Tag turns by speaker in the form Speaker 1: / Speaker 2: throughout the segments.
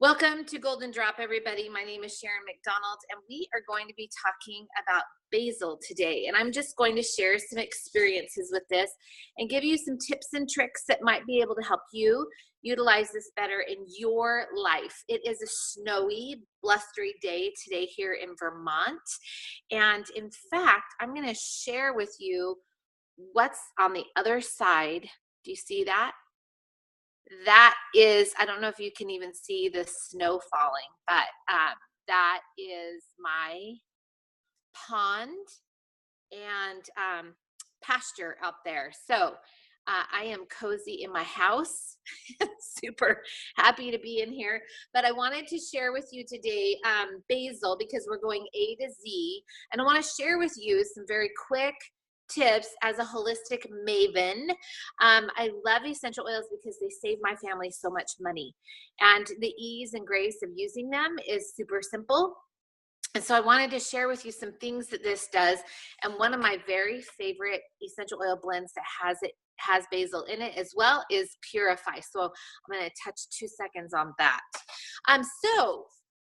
Speaker 1: Welcome to Golden Drop, everybody. My name is Sharon McDonald, and we are going to be talking about basil today. And I'm just going to share some experiences with this and give you some tips and tricks that might be able to help you utilize this better in your life. It is a snowy, blustery day today here in Vermont. And in fact, I'm going to share with you what's on the other side. Do you see that? That is, I don't know if you can even see the snow falling, but that is my pond and pasture out there. So I am cozy in my house. Super happy to be in here. But I wanted to share with you today basil, because we're going A to Z. And I want to share with you some very quick tips as a holistic maven. I love essential oils because they save my family so much money. And the ease and grace of using them is super simple. And so I wanted to share with you some things that this does. And one of my very favorite essential oil blends that has basil in it as well is Purify. So I'm going to touch 2 seconds on that. So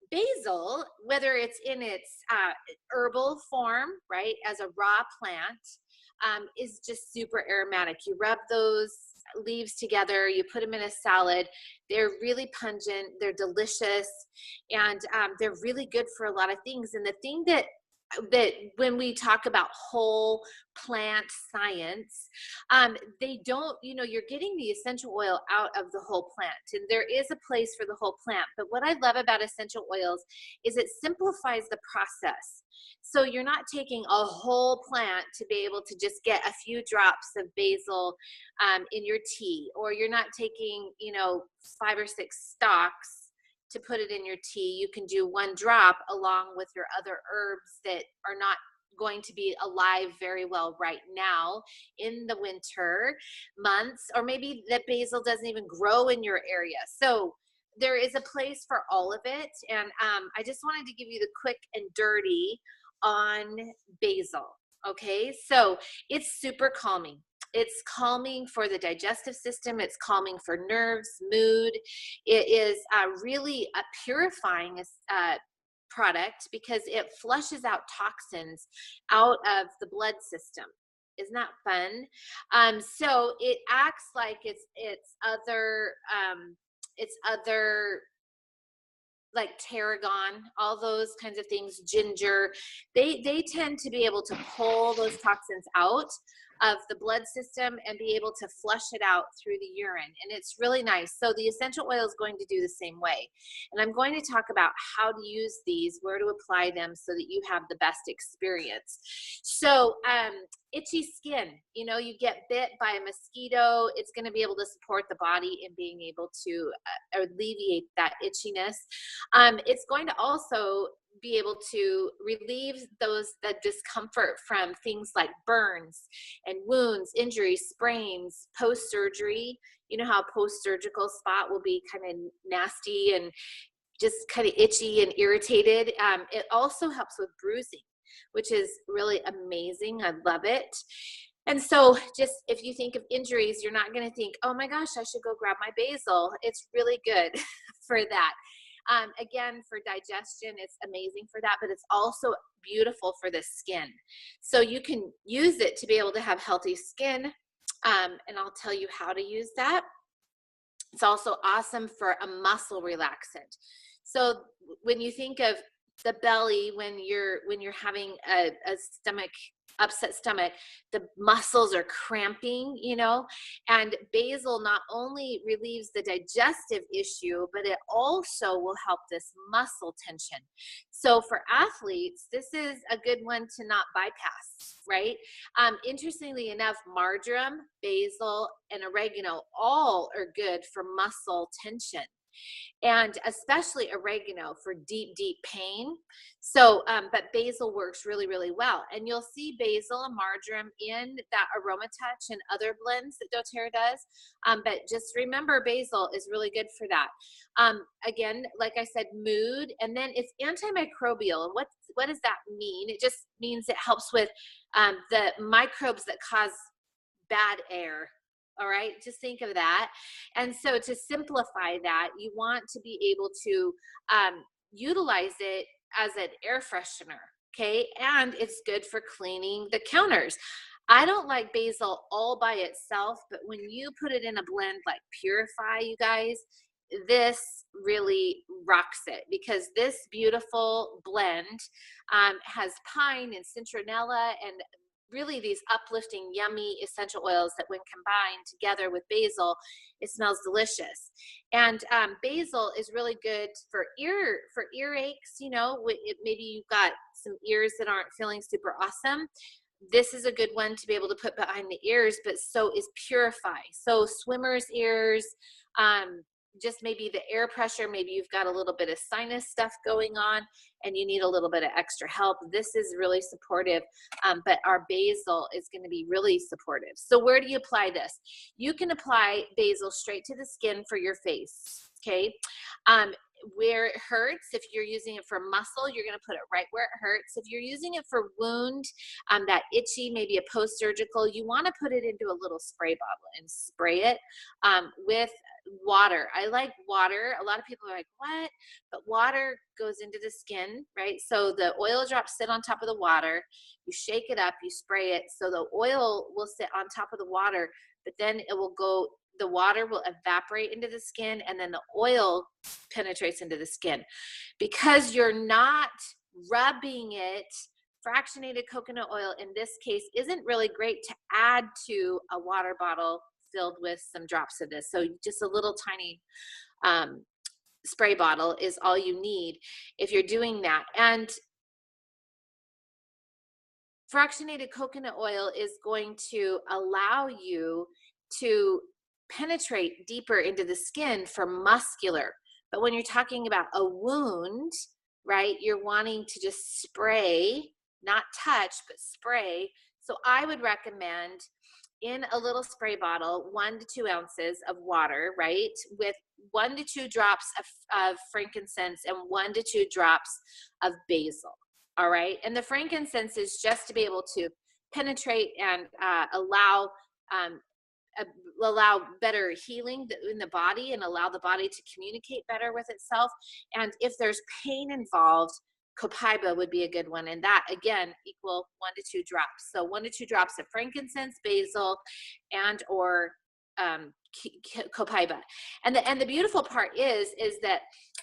Speaker 1: basil, whether it's in its herbal form, right, as a raw plant, is just super aromatic. You rub those leaves together, you put them in a salad. They're really pungent, they're delicious, and they're really good for a lot of things. And the thing that when we talk about whole plant science, they don't, you're getting the essential oil out of the whole plant, and there is a place for the whole plant. But what I love about essential oils is it simplifies the process. So you're not taking a whole plant to be able to just get a few drops of basil in your tea, or you're not taking, 5 or 6 stalks to put it in your tea. You can do 1 drop along with your other herbs that are not going to be alive very well right now in the winter months, or maybe that basil doesn't even grow in your area. So there is a place for all of it. And I just wanted to give you the quick and dirty on basil. Okay, so it's super calming. It's calming for the digestive system. It's calming for nerves, mood. It is really a purifying product because it flushes out toxins out of the blood system. Isn't that fun? So it acts like it's other like tarragon, all those kinds of things, ginger, they tend to be able to pull those toxins out of the blood system and be able to flush it out through the urine. And it's really nice. So the essential oil is going to do the same way. And I'm going to talk about how to use these, where to apply them so that you have the best experience. So itchy skin, you get bit by a mosquito, it's going to be able to support the body in being able to alleviate that itchiness. It's going to also be able to relieve that discomfort from things like burns and wounds, injuries, sprains, post-surgery. You know how a post-surgical spot will be kind of nasty and just kind of itchy and irritated. It also helps with bruising, which is really amazing. I love it. And so just if you think of injuries, you're not going to think, oh my gosh, I should go grab my basil. It's really good for that. Again, for digestion, it's amazing for that, but it's also beautiful for the skin. So you can use it to be able to have healthy skin, and I'll tell you how to use that. It's also awesome for a muscle relaxant. So when you think of the belly, when you're having a upset stomach, the muscles are cramping, and basil not only relieves the digestive issue, but it also will help this muscle tension. So for athletes, this is a good one to not bypass, right? Interestingly enough, marjoram, basil, and oregano all are good for muscle tension, and especially oregano for deep, deep pain. So, but basil works really, really well. And you'll see basil and marjoram in that Aroma Touch and other blends that doTERRA does. But just remember, basil is really good for that. Again, like I said, mood, and then it's antimicrobial. And what does that mean? It just means it helps with the microbes that cause bad air, All right, just think of that. And so to simplify that, you want to be able to utilize it as an air freshener. Okay, and it's good for cleaning the counters. I don't like basil all by itself, but when you put it in a blend like Purify, you guys, this really rocks it, because this beautiful blend has pine and citronella and really these uplifting, yummy essential oils that when combined together with basil, it smells delicious. And basil is really good for earaches. You know, maybe you've got some ears that aren't feeling super awesome. This is a good one to be able to put behind the ears, but so is Purify. So swimmer's ears, just maybe the air pressure, maybe you've got a little bit of sinus stuff going on and you need a little bit of extra help. This is really supportive, but our basil is going to be really supportive. So where do you apply this? You can apply basil straight to the skin for your face, okay? Where it hurts, if you're using it for muscle, you're going to put it right where it hurts. If you're using it for wound, that itchy, maybe a post-surgical, you want to put it into a little spray bottle and spray it with water. I like water. A lot of people are like, what? But water goes into the skin, right? So the oil drops sit on top of the water. You shake it up, you spray it. So the oil will sit on top of the water, but then it will go, the water will evaporate into the skin, and then the oil penetrates into the skin. Because you're not rubbing it, fractionated coconut oil in this case isn't really great to add to a water bottle filled with some drops of this. So just a little tiny spray bottle is all you need if you're doing that. And fractionated coconut oil is going to allow you to penetrate deeper into the skin for muscular. But when you're talking about a wound, right, you're wanting to just spray, not touch, but spray. So I would recommend in a little spray bottle, 1 to 2 ounces of water, right, with 1 to 2 drops of frankincense and 1 to 2 drops of basil. All right. And the frankincense is just to be able to penetrate and allow better healing in the body and allow the body to communicate better with itself. And if there's pain involved, copaiba would be a good one. And that, again, equal 1 to 2 drops. So 1 to 2 drops of frankincense, basil, and or copaiba. And the beautiful part is that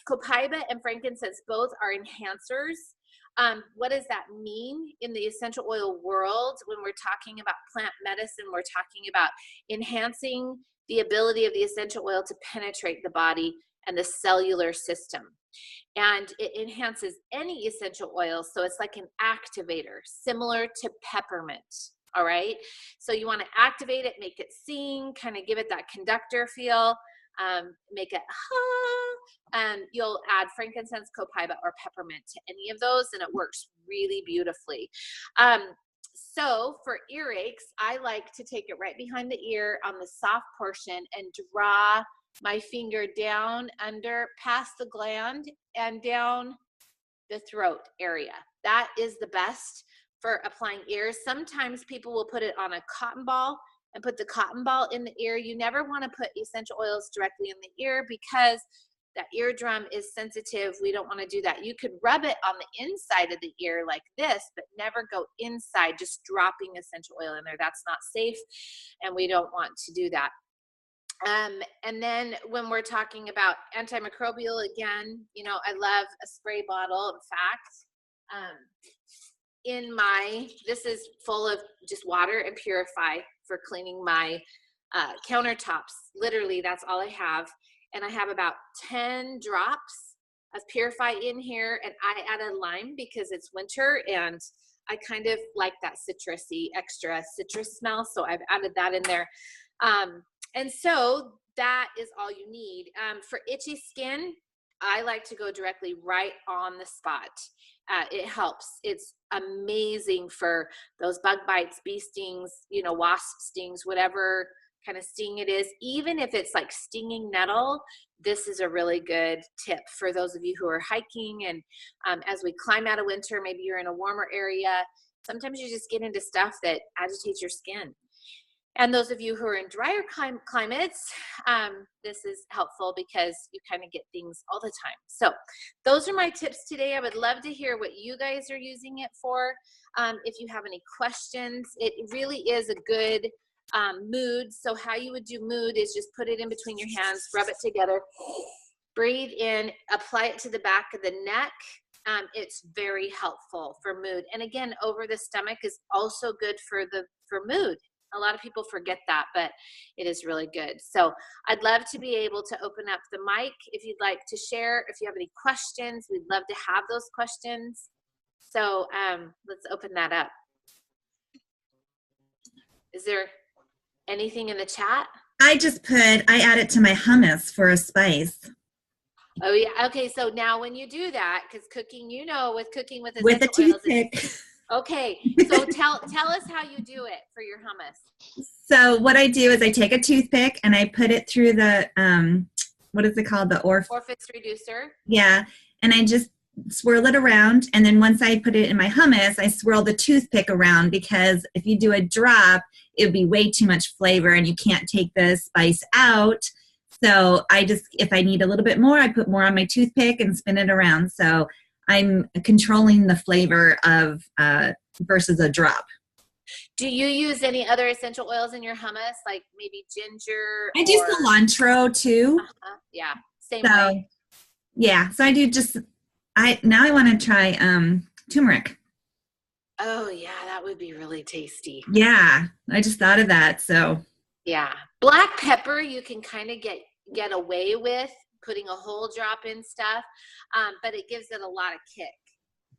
Speaker 1: copaiba and frankincense both are enhancers. What does that mean in the essential oil world? When we're talking about plant medicine, we're talking about enhancing the ability of the essential oil to penetrate the body and the cellular system. And it enhances any essential oil. So it's like an activator, similar to peppermint. All right. So you want to activate it, make it sing, kind of give it that conductor feel, make it and you'll add frankincense, copaiba, or peppermint to any of those, and it works really beautifully. So for earaches, I like to take it right behind the ear on the soft portion and draw my finger down under past the gland and down the throat area. That is the best for applying ears. Sometimes people will put it on a cotton ball and put the cotton ball in the ear. You never want to put essential oils directly in the ear because that eardrum is sensitive. We don't want to do that. You could rub it on the inside of the ear like this, but never go inside, just dropping essential oil in there. That's not safe, and we don't want to do that. And then when we're talking about antimicrobial, again, you know, I love a spray bottle. In fact, this is full of just water and Purify for cleaning my countertops. Literally, that's all I have. And I have about 10 drops of Purify in here, and I added lime because it's winter and I kind of like that citrusy, extra citrus smell. So I've added that in there. And so that is all you need. For itchy skin, I like to go directly right on the spot. It helps. It's amazing for those bug bites, bee stings, you know, wasp stings, whatever kind of sting it is. Even if it's like stinging nettle, this is a really good tip for those of you who are hiking. And as we climb out of winter, maybe you're in a warmer area, sometimes you just get into stuff that agitates your skin. And those of you who are in drier climates, this is helpful because you kind of get things all the time. So those are my tips today. I would love to hear what you guys are using it for. If you have any questions, it really is a good mood. So how you would do mood is just put it in between your hands, rub it together, breathe in, apply it to the back of the neck. It's very helpful for mood. And again, over the stomach is also good for mood. A lot of people forget that, but it is really good. So I'd love to be able to open up the mic if you'd like to share. If you have any questions, we'd love to have those questions. So let's open that up. Is there anything in the chat?
Speaker 2: I add it to my hummus for a spice.
Speaker 1: Oh yeah. Okay. So now when you do that, because cooking, with cooking with
Speaker 2: a toothpick.
Speaker 1: Okay. So tell us how you do it for your hummus.
Speaker 2: So what I do is I take a toothpick and I put it through the what is it called? The
Speaker 1: orifice reducer.
Speaker 2: Yeah. And I just swirl it around, and then once I put it in my hummus, I swirl the toothpick around, because if you do a drop, it would be way too much flavor and you can't take the spice out. So if I need a little bit more, I put more on my toothpick and spin it around. So I'm controlling the flavor of versus a drop.
Speaker 1: Do you use any other essential oils in your hummus, like maybe ginger?
Speaker 2: I do cilantro too.
Speaker 1: Yeah, same way.
Speaker 2: Yeah, so I do now I want to try turmeric.
Speaker 1: Oh yeah, that would be really tasty.
Speaker 2: Yeah, I just thought of that. So
Speaker 1: yeah, black pepper you can kind of get away with putting a whole drop in stuff, but it gives it a lot of kick.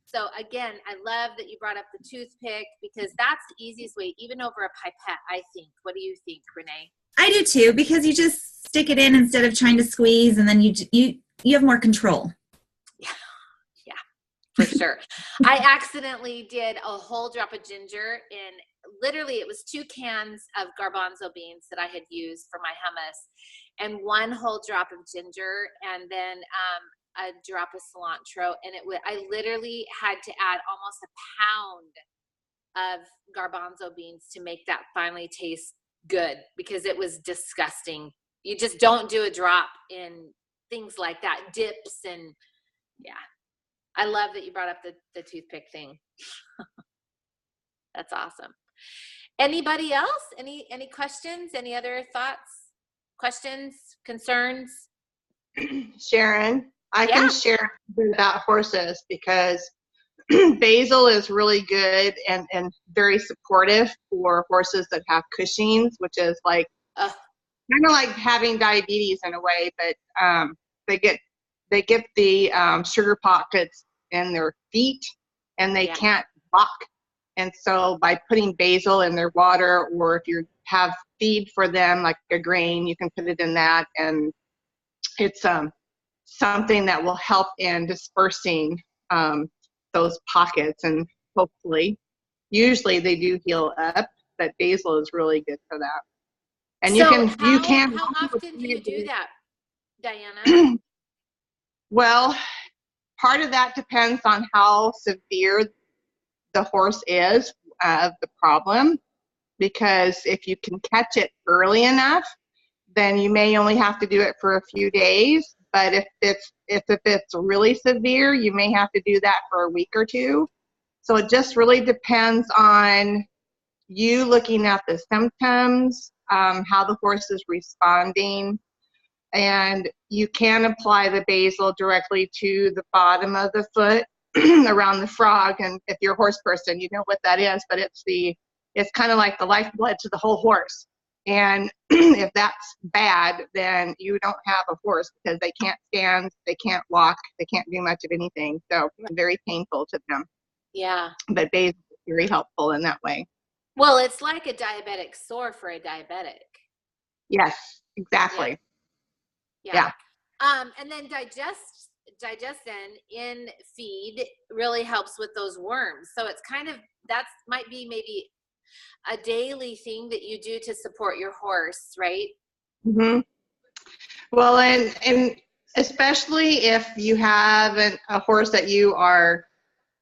Speaker 1: So again, I love that you brought up the toothpick, because that's the easiest way, even over a pipette, I think. What do you think, Renee?
Speaker 2: I do too, because you just stick it in instead of trying to squeeze, and then you have more control.
Speaker 1: Yeah, for sure. I accidentally did a whole drop of ginger in, literally it was 2 cans of garbanzo beans that I had used for my hummus, and 1 whole drop of ginger, and then a drop of cilantro, and I literally had to add almost a pound of garbanzo beans to make that finally taste good, because it was disgusting. You just don't do a drop in things like that, dips, and yeah. I love that you brought up the toothpick thing. That's awesome. Anybody else? Any questions? Any other thoughts, questions, concerns?
Speaker 3: Sharon, I can share about horses, because Basil is really good and very supportive for horses that have Cushing's, which is like kind of like having diabetes in a way, but they get the sugar pockets in their feet, and they can't walk. And so by putting basil in their water, or if you have feed for them like a grain, you can put it in that, and it's something that will help in dispersing those pockets, and hopefully, usually they do heal up, but basil is really good for that. And
Speaker 1: so
Speaker 3: you can.
Speaker 1: How often do you do that, Diana?
Speaker 3: Well, part of that depends on how severe the horse is of the problem, because if you can catch it early enough, then you may only have to do it for a few days. But if it's really severe, you may have to do that for a week or 2. So it just really depends on you looking at the symptoms, how the horse is responding, and you can apply the basil directly to the bottom of the foot around the frog. And if you're a horse person, you know what that is, but it's kind of like the lifeblood to the whole horse. And if that's bad, then you don't have a horse, because they can't stand, they can't walk, they can't do much of anything. So it's very painful to them.
Speaker 1: Yeah.
Speaker 3: But basil is very helpful in that way.
Speaker 1: Well, it's like a diabetic sore for a diabetic.
Speaker 3: Yes, exactly.
Speaker 1: Yeah. And then digestion in feed really helps with those worms. So it's that might be maybe a daily thing that you do to support your horse, right?
Speaker 3: Mm-hmm. Well, and especially if you have a horse that you are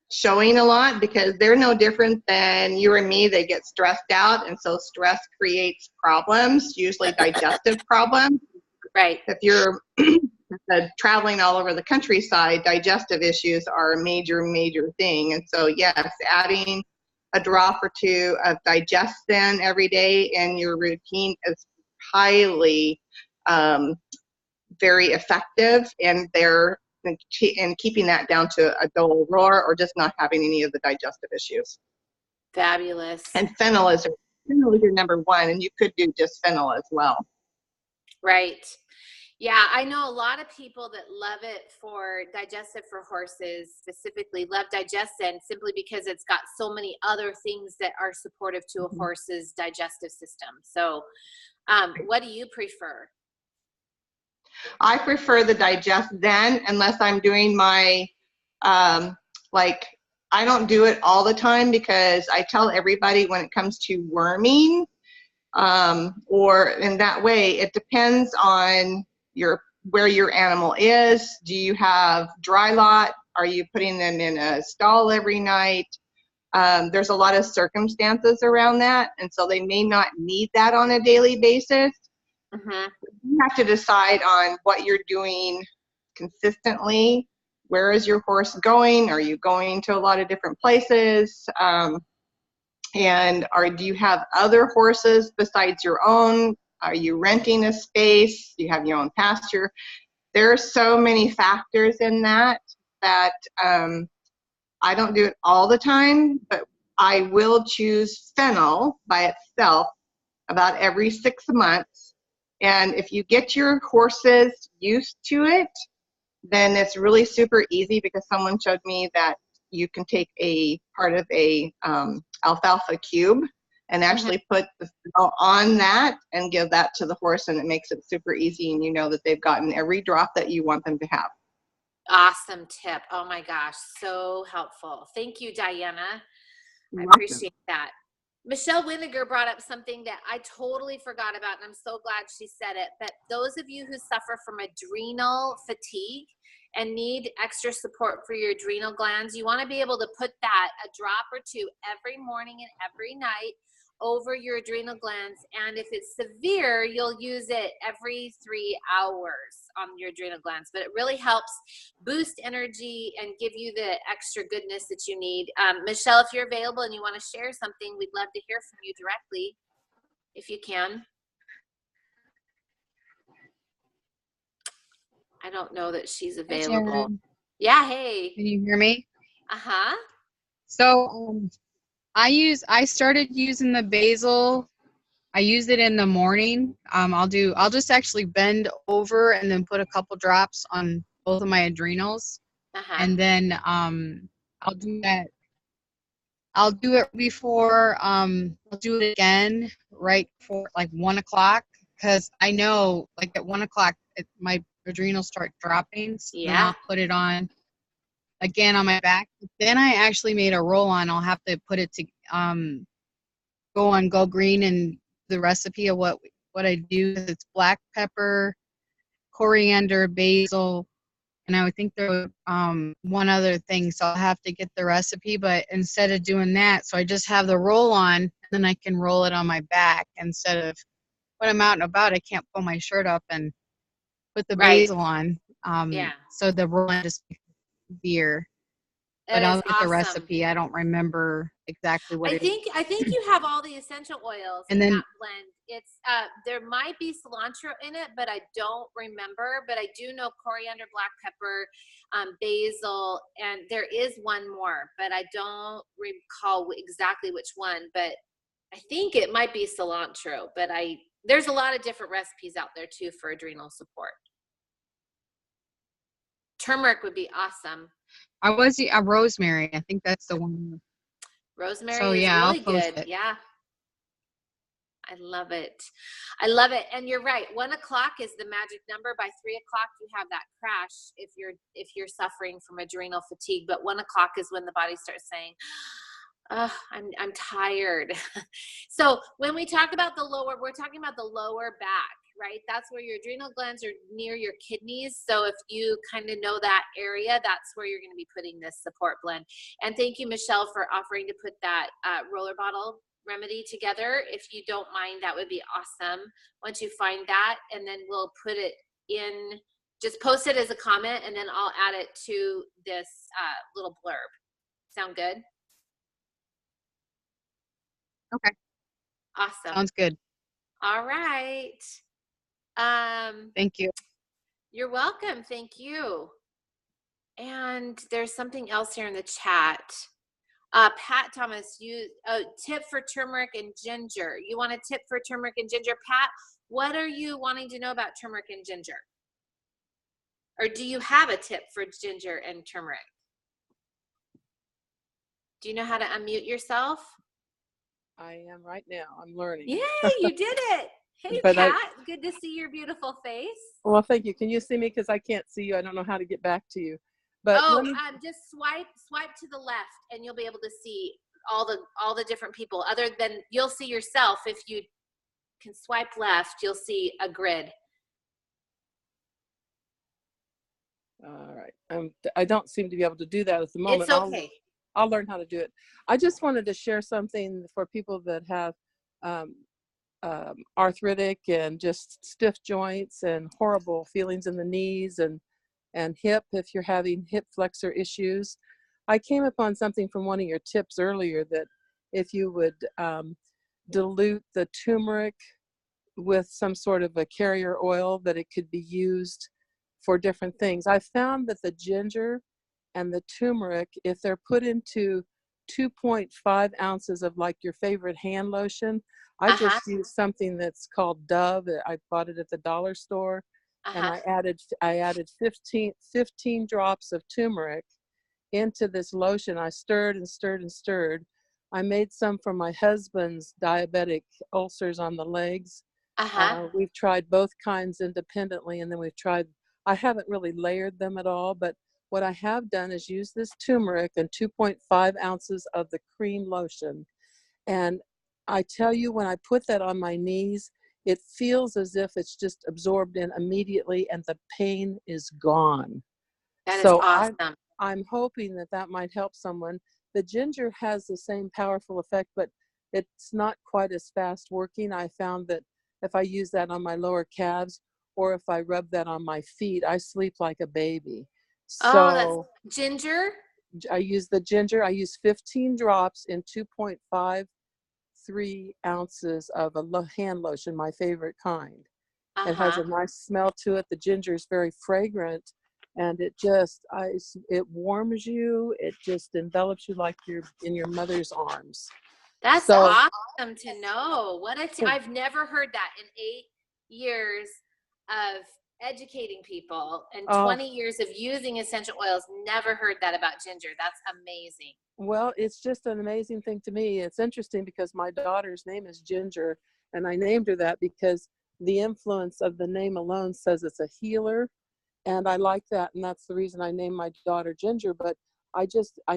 Speaker 3: showing a lot because they're no different than you or me. They get stressed out, and so stress creates problems, usually digestive problems.
Speaker 1: Right.
Speaker 3: If you're traveling all over the countryside, digestive issues are a major, major thing. And so, yes, adding a drop or two of Digestin every day in your routine is highly very effective, and they're and keeping that down to a dull roar or just not having any of the digestive issues.
Speaker 1: Fabulous.
Speaker 3: And fennel is your number one, and you could do just fennel as well.
Speaker 1: Right. Yeah, I know a lot of people that love it for digestive for horses, specifically love Digestin simply because it's got so many other things that are supportive to a horse's digestive system. So what do you prefer?
Speaker 3: I prefer the Digestin unless I'm doing my, like, I don't do it all the time because I tell everybody when it comes to worming, or in that way, it depends on where your animal is. Do you have dry lot? Are you putting them in a stall every night? There's a lot of circumstances around that, and so they may not need that on a daily basis.
Speaker 1: Mm-hmm.
Speaker 3: You have to decide on what you're doing consistently. Where is your horse going? Are you going to a lot of different places? And do you have other horses besides your own? Are you renting a space? Do you have your own pasture? There are so many factors in that I don't do it all the time, but I will choose fennel by itself about every 6 months. And if you get your horses used to it, then it's really super easy because someone showed me that you can take a part of a alfalfa cube and actually put the fennel on that and give that to the horse, and it makes it super easy, and you know that they've gotten every drop that you want them to have.
Speaker 1: Awesome tip. Oh my gosh, so helpful. Thank you, Diana.
Speaker 3: You're
Speaker 1: I
Speaker 3: welcome.
Speaker 1: appreciate that. Michelle Winiger brought up something that I totally forgot about, and I'm so glad she said it. But those of you who suffer from adrenal fatigue and need extra support for your adrenal glands, you want to be able to put that a drop or two every morning and every night over your adrenal glands. And if it's severe, you'll use it every 3 hours on your adrenal glands. But it really helps boost energy and give you the extra goodness that you need. Michelle, if you're available and you want to share something, we'd love to hear from you directly if you can. I don't know that she's available. Yeah, hey.
Speaker 4: Can you hear me?
Speaker 1: Uh-huh.
Speaker 4: So I started using the basil. I use it in the morning. I'll just actually bend over and then put a couple drops on both of my adrenals.
Speaker 1: Uh-huh.
Speaker 4: And then I'll do that. I'll do it before I'll do it again right before like 1 o'clock, because I know like at 1 o'clock my adrenals start dropping. So then I'll put it on again on my back. But then I actually made a roll on. I'll have to put it to go on Go Green and the recipe of what I do. It's black pepper, coriander, basil, and I would think there was one other thing, so I'll have to get the recipe. But instead of doing that, so I just have the roll on, and then I can roll it on my back instead of when I'm out and about, I can't pull my shirt up and put the basil on. So the roll on just makes it severe. But I'll get the recipe. I don't remember exactly what it is.
Speaker 1: I think you have all the essential oils in that blend. It's there might be cilantro in it, but I don't remember. But I do know coriander, black pepper, basil, and there is one more, but I don't recall exactly which one. But I think it might be cilantro. But there's a lot of different recipes out there too for adrenal support. Turmeric would be awesome.
Speaker 4: I was a rosemary. I think that's the one.
Speaker 1: Rosemary is really good. Yeah. I love it. I love it. And you're right. 1 o'clock is the magic number. By 3 o'clock, you have that crash if you're suffering from adrenal fatigue. But 1 o'clock is when the body starts saying, oh, I'm tired. So when we talk about we're talking about the lower back, right? That's where your adrenal glands are, near your kidneys. So if you kind of know that area, that's where you're going to be putting this support blend. And thank you, Michelle, for offering to put that roller bottle remedy together. If you don't mind, that would be awesome. Once you find that, and then we'll put it in, just post it as a comment, and then I'll add it to this little blurb. Sound good?
Speaker 4: Okay.
Speaker 1: Awesome.
Speaker 4: Sounds good.
Speaker 1: All right.
Speaker 4: Thank you.
Speaker 1: You're welcome. Thank you. And there's something else here in the chat. Pat Thomas, you tip for turmeric and ginger. You want a tip for turmeric and ginger? Pat, what are you wanting to know about turmeric and ginger? Or do you have a tip for ginger and turmeric? Do you know how to unmute yourself?
Speaker 5: I am right now. I'm learning.
Speaker 1: Yay, you did it. Hey,
Speaker 5: But
Speaker 1: Pat, good to see your beautiful face.
Speaker 5: Well, thank you. Can you see me? Because I can't see you. I don't know how to get back to you. But
Speaker 1: Just swipe to the left, and you'll be able to see all the different people. Other than, you'll see yourself. If you can swipe left, you'll see a grid.
Speaker 5: all right. I don't seem to be able to do that at the moment.
Speaker 1: It's okay.
Speaker 5: I'll learn how to do it. I just wanted to share something for people that have arthritic and just stiff joints and horrible feelings in the knees and hip, if you're having hip flexor issues. I came upon something from one of your tips earlier, that if you would dilute the turmeric with some sort of a carrier oil, that it could be used for different things. I found that the ginger and the turmeric, if they're put into 2.5 ounces of like your favorite hand lotion, I just used something that's called Dove. I bought it at the dollar store, and I added 15 drops of turmeric into this lotion. I stirred and stirred and stirred. I made some for my husband's diabetic ulcers on the legs. We've tried both kinds independently, and then I haven't really layered them at all, but what I have done is use this turmeric and 2.5 ounces of the cream lotion. And I tell you, when I put that on my knees, it feels as if it's just absorbed in immediately, and the pain is gone.
Speaker 1: That is awesome.
Speaker 5: I'm hoping that might help someone. The ginger has the same powerful effect, but it's not quite as fast working. I found that if I use that on my lower calves, or if I rub that on my feet, I sleep like a baby. So
Speaker 1: that's ginger?
Speaker 5: I use the ginger. I use 15 drops in 2.53 ounces of a hand lotion, my favorite kind. It has a nice smell to it. The ginger is very fragrant, and it warms you. It just envelops you like you're in your mother's arms.
Speaker 1: That's awesome to know. I've never heard that in 8 years of educating people and 20 years of using essential oils. Never heard that about ginger. That's amazing.
Speaker 5: Well, it's just an amazing thing to me. It's interesting because my daughter's name is Ginger, and I named her that because the influence of the name alone says it's a healer, and I like that, and that's the reason I named my daughter Ginger. But I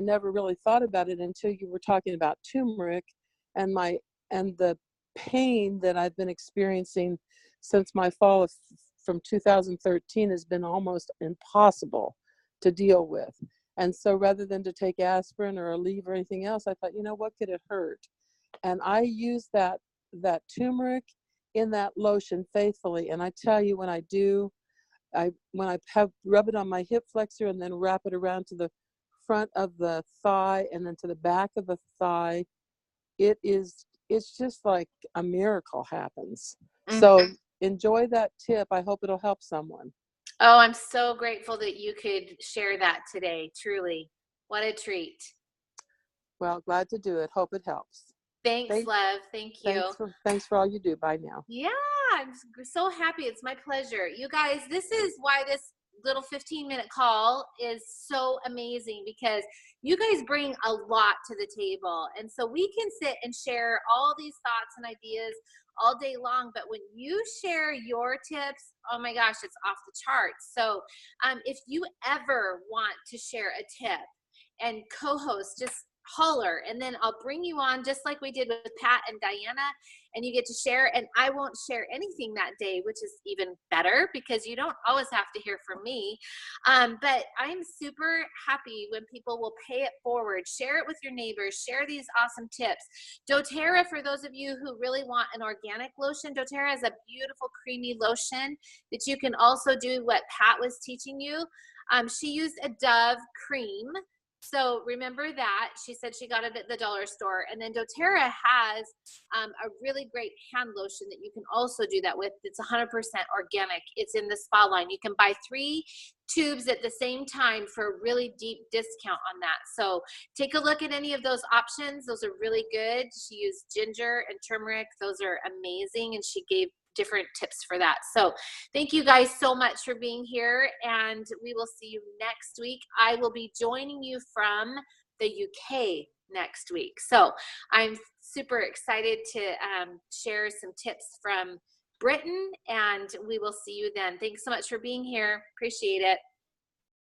Speaker 5: never really thought about it until you were talking about turmeric, and the pain that I've been experiencing since my fall from 2013 has been almost impossible to deal with. And so rather than to take aspirin or Aleve or anything else, I thought, what could it hurt? And I use that turmeric in that lotion faithfully. And I tell you, when I rub it on my hip flexor and then wrap it around to the front of the thigh and then to the back of the thigh, it's just like a miracle happens. So enjoy that tip. I hope it'll help someone.
Speaker 1: Oh, I'm so grateful that you could share that today. Truly. What a treat.
Speaker 5: Well, glad to do it. Hope it helps.
Speaker 1: Thanks, love. Thank you.
Speaker 5: Thanks for all you do. Bye now.
Speaker 1: Yeah, I'm so happy. It's my pleasure. You guys, this is why this little 15-minute call is so amazing, because you guys bring a lot to the table. And so we can sit and share all these thoughts and ideas all day long, but when you share your tips, oh my gosh, it's off the charts. So if you ever want to share a tip and co-host, just holler, and then I'll bring you on just like we did with Pat and Diana, and you get to share, and I won't share anything that day, which is even better because you don't always have to hear from me. But I'm super happy when people will pay it forward, share it with your neighbors, share these awesome tips. doTERRA, for those of you who really want an organic lotion, doTERRA is a beautiful creamy lotion that you can also do what Pat was teaching you. She used a Dove cream. So remember that. She said she got it at the dollar store. And then doTERRA has a really great hand lotion that you can also do that with. It's 100% organic. It's in the spa line. You can buy 3 tubes at the same time for a really deep discount on that. So take a look at any of those options. Those are really good. She used ginger and turmeric. Those are amazing. And she gave different tips for that. So thank you guys so much for being here, and we will see you next week. I will be joining you from the UK next week. So I'm super excited to share some tips from Britain, and we will see you then. Thanks so much for being here. Appreciate it.